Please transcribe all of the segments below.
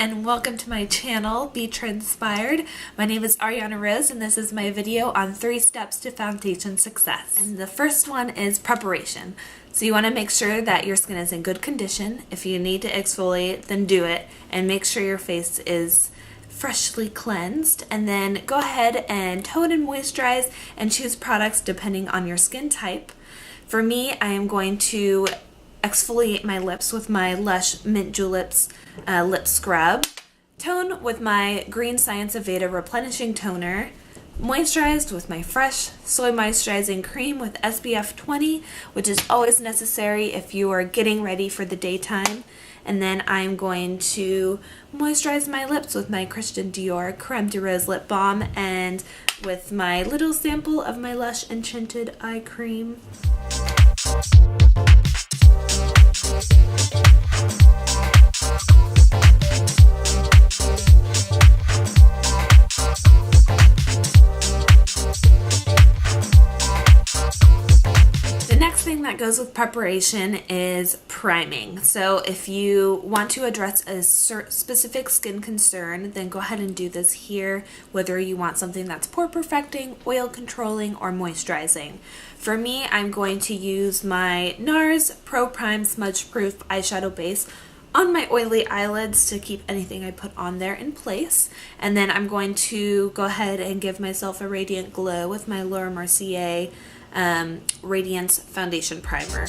and welcome to my channel, Be Transpired. My name is Ariana Rose and this is my video on 3 steps to foundation success. And the first one is preparation. So you want to make sure that your skin is in good condition. If you need to exfoliate, then do it, and make sure your face is freshly cleansed, and then go ahead and tone and moisturize and choose products depending on your skin type. For me, I am going to exfoliate my lips with my Lush Mint Julips lip scrub, tone with my Green Science AVEDA replenishing toner, moisturized with my fresh soy moisturizing cream with SPF 20, which is always necessary if you are getting ready for the daytime. And then I'm going to moisturize my lips with my Christian Dior Creme de Rose lip balm and with my little sample of my Lush Enchanted eye cream. That goes with preparation is priming. So if you want to address a specific skin concern, then go ahead and do this here, whether you want something that's pore perfecting, oil controlling, or moisturizing. For me, I'm going to use my NARS Pro Prime Smudge Proof eyeshadow base on my oily eyelids to keep anything I put on there in place. And then I'm going to go ahead and give myself a radiant glow with my MERCIER Radiance Foundation Primer.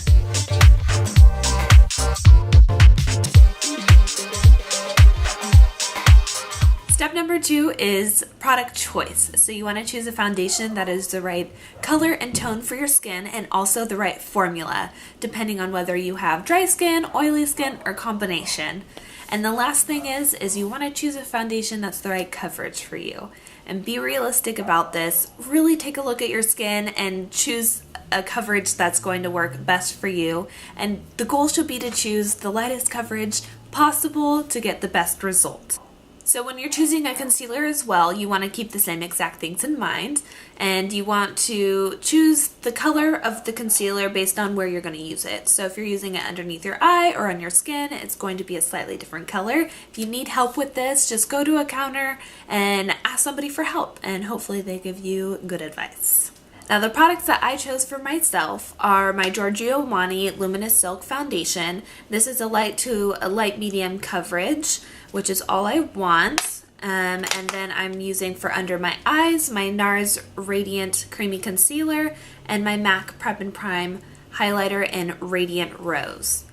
Step number 2 is product choice. So you want to choose a foundation that is the right color and tone for your skin and also the right formula, depending on whether you have dry skin, oily skin, or combination. And the last thing is you want to choose a foundation that's the right coverage for you. And be realistic about this. Really take a look at your skin and choose a coverage that's going to work best for you. And the goal should be to choose the lightest coverage possible to get the best result. So when you're choosing a concealer as well, you want to keep the same exact things in mind, and you want to choose the color of the concealer based on where you're going to use it. So if you're using it underneath your eye or on your skin, it's going to be a slightly different color. If you need help with this, just go to a counter and ask somebody for help, and hopefully they give you good advice. Now the products that I chose for myself are my GIORGIO Luminous Silk Foundation. This is a light to a light medium coverage, which is all I want. And then I'm using for under my eyes my NARS Radiant Creamy Concealer and my MAC Prep and Prime Highlighter in Radiant Rose.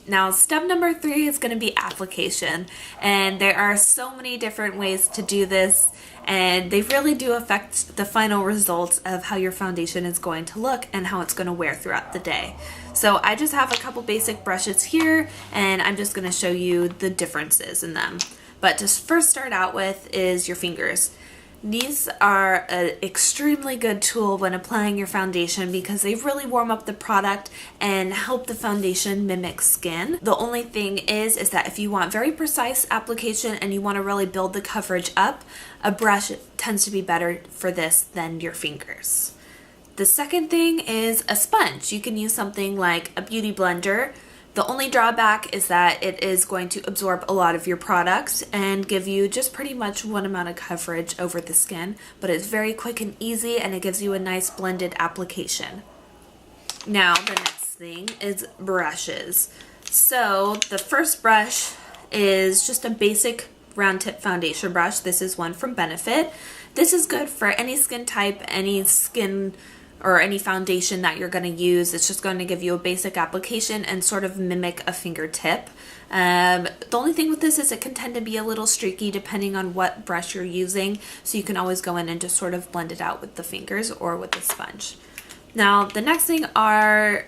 Now step number 3 is going to be application, and there are so many different ways to do this, and they really do affect the final results of how your foundation is going to look and how it's going to wear throughout the day. So I just have a couple basic brushes here, and I'm just going to show you the differences in them. But to first start out with is your fingers. These are an extremely good tool when applying your foundation because they really warm up the product and help the foundation mimic skin. The only thing is that if you want very precise application and you want to really build the coverage up, a brush tends to be better for this than your fingers. The second thing is a sponge. You can use something like a beauty blender. The only drawback is that it is going to absorb a lot of your products and give you just pretty much one amount of coverage over the skin, but it's very quick and easy and it gives you a nice blended application. Now the next thing is brushes. So the first brush is just a basic round tip foundation brush. This is one from Benefit. This is good for any skin type, any skin or any foundation that you're going to use. It's just going to give you a basic application and sort of mimic a fingertip. The only thing with this is it can tend to be a little streaky depending on what brush you're using, so you can always go in and just sort of blend it out with the fingers or with the sponge. Now the next thing are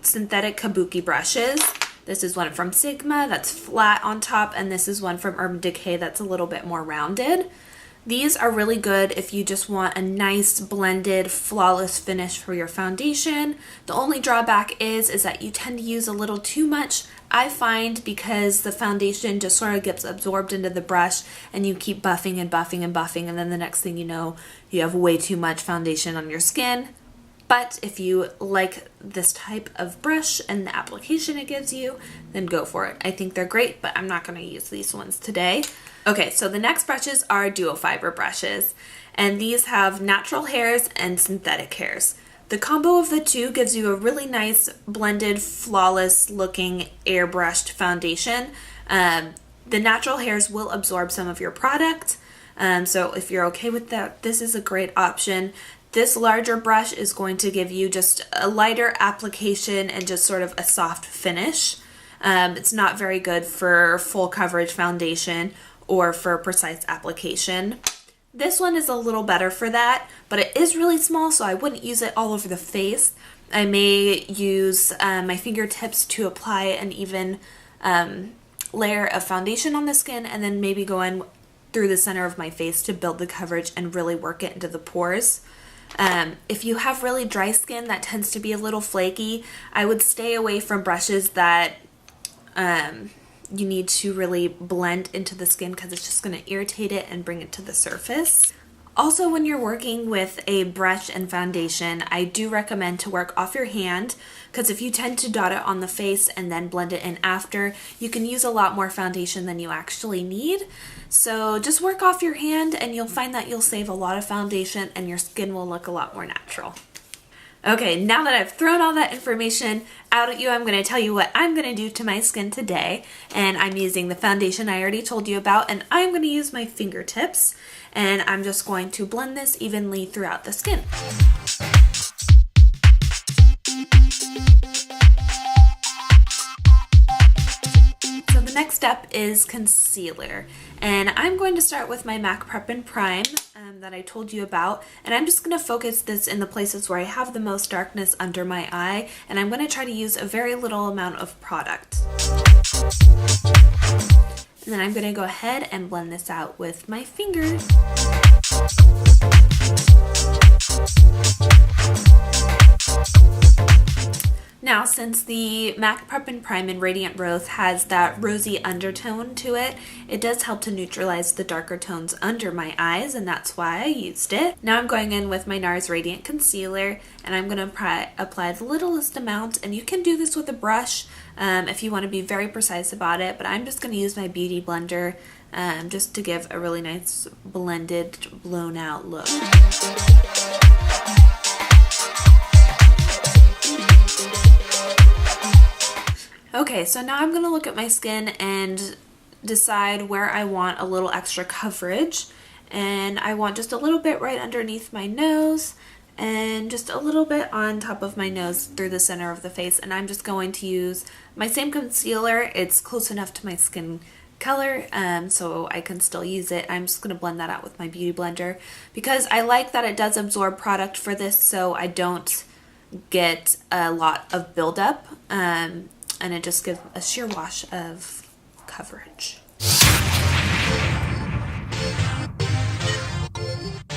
synthetic kabuki brushes. This is one from Sigma that's flat on top, and this is one from Urban Decay that's a little bit more rounded. These are really good if you just want a nice blended flawless finish for your foundation. The only drawback is that you tend to use a little too much, I find, because the foundation just sort of gets absorbed into the brush and you keep buffing and buffing and buffing, and then the next thing you know, you have way too much foundation on your skin. But if you like this type of brush and the application it gives you, then go for it. I think they're great, but I'm not going to use these ones today. Okay, so the next brushes are dual fiber brushes, and these have natural hairs and synthetic hairs. The combo of the two gives you a really nice blended, flawless looking airbrushed foundation. The natural hairs will absorb some of your product, so if you're okay with that, this is a great option. This larger brush is going to give you just a lighter application and just sort of a soft finish. It's not very good for full coverage foundation or for precise application. This one is a little better for that, but it is really small, so I wouldn't use it all over the face. I may use my fingertips to apply an even layer of foundation on the skin, and then maybe go in through the center of my face to build the coverage and really work it into the pores. If you have really dry skin that tends to be a little flaky, I would stay away from brushes that you need to really blend into the skin, because it's just going to irritate it and bring it to the surface. Also, when you're working with a brush and foundation, I do recommend to work off your hand, because if you tend to dot it on the face and then blend it in after, you can use a lot more foundation than you actually need. So just work off your hand and you'll find that you'll save a lot of foundation and your skin will look a lot more natural. Okay, now that I've thrown all that information out at you, I'm going to tell you what I'm going to do to my skin today. And I'm using the foundation I already told you about, and I'm going to use my fingertips. And I'm just going to blend this evenly throughout the skin. So the next step is concealer. And I'm going to start with my MAC Prep and Prime that I told you about, and I'm just going to focus this in the places where I have the most darkness under my eye, and I'm going to try to use a very little amount of product. And then I'm going to go ahead and blend this out with my fingers. Now, since the MAC Prep and Prime in Radiant Rose has that rosy undertone to it, it does help to neutralize the darker tones under my eyes, and that's why I used it. Now I'm going in with my NARS Radiant Concealer, and I'm going to apply the littlest amount, and you can do this with a brush if you want to be very precise about it, but I'm just going to use my Beauty Blender just to give a really nice blended, blown out look. Okay, so now I'm going to look at my skin and decide where I want a little extra coverage. And I want just a little bit right underneath my nose and just a little bit on top of my nose through the center of the face. And I'm just going to use my same concealer. It's close enough to my skin color, so I can still use it. I'm just going to blend that out with my Beauty Blender because I like that it does absorb product for this, so I don't get a lot of buildup. And it just gives a sheer wash of coverage.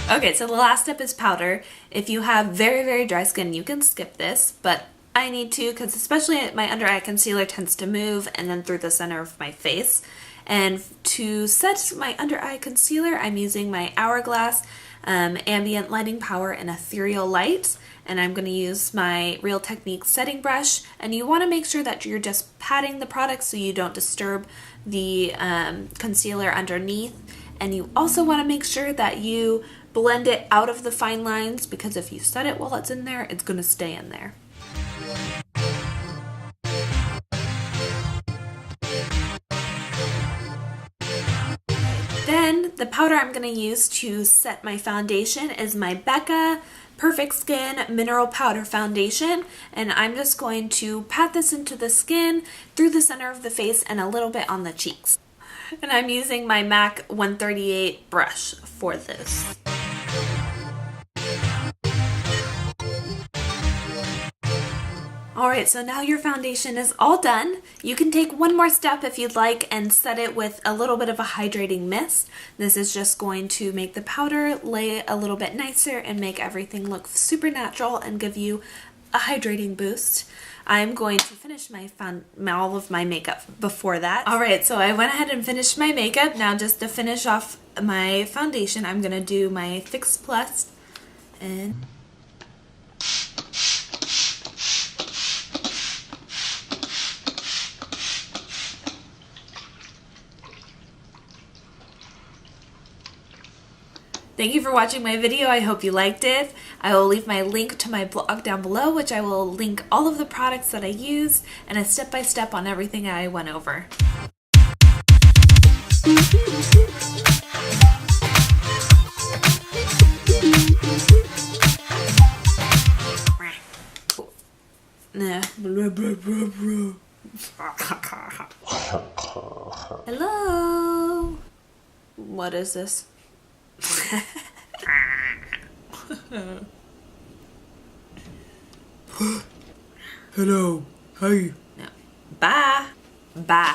Okay, so the last step is powder. If you have very, very dry skin, you can skip this, but I need to, because especially my under eye concealer tends to move and then through the center of my face. And to set my under eye concealer, I'm using my Hourglass Ambient Lighting Power and Ethereal Light. And I'm going to use my Real Techniques setting brush, and you want to make sure that you're just patting the product so you don't disturb the concealer underneath, and you also want to make sure that you blend it out of the fine lines, because if you set it while it's in there, it's going to stay in there. Then the powder I'm going to use to set my foundation is my BECCA Perfect Skin Mineral Powder Foundation, and I'm just going to pat this into the skin, through the center of the face, and a little bit on the cheeks. And I'm using my MAC 138 brush for this. Alright, so now your foundation is all done. You can take one more step if you'd like and set it with a little bit of a hydrating mist. This is just going to make the powder lay a little bit nicer and make everything look super natural and give you a hydrating boost. I'm going to finish all of my makeup before that. Alright, so I went ahead and finished my makeup. Now just to finish off my foundation, I'm going to do my Fix Plus and... Thank you for watching my video. I hope you liked it. I will leave my link to my blog down below, which I will link all of the products that I used and a step-by-step on everything I went over. Hello. What is this? Hello. Hi. No. Bye. Bye.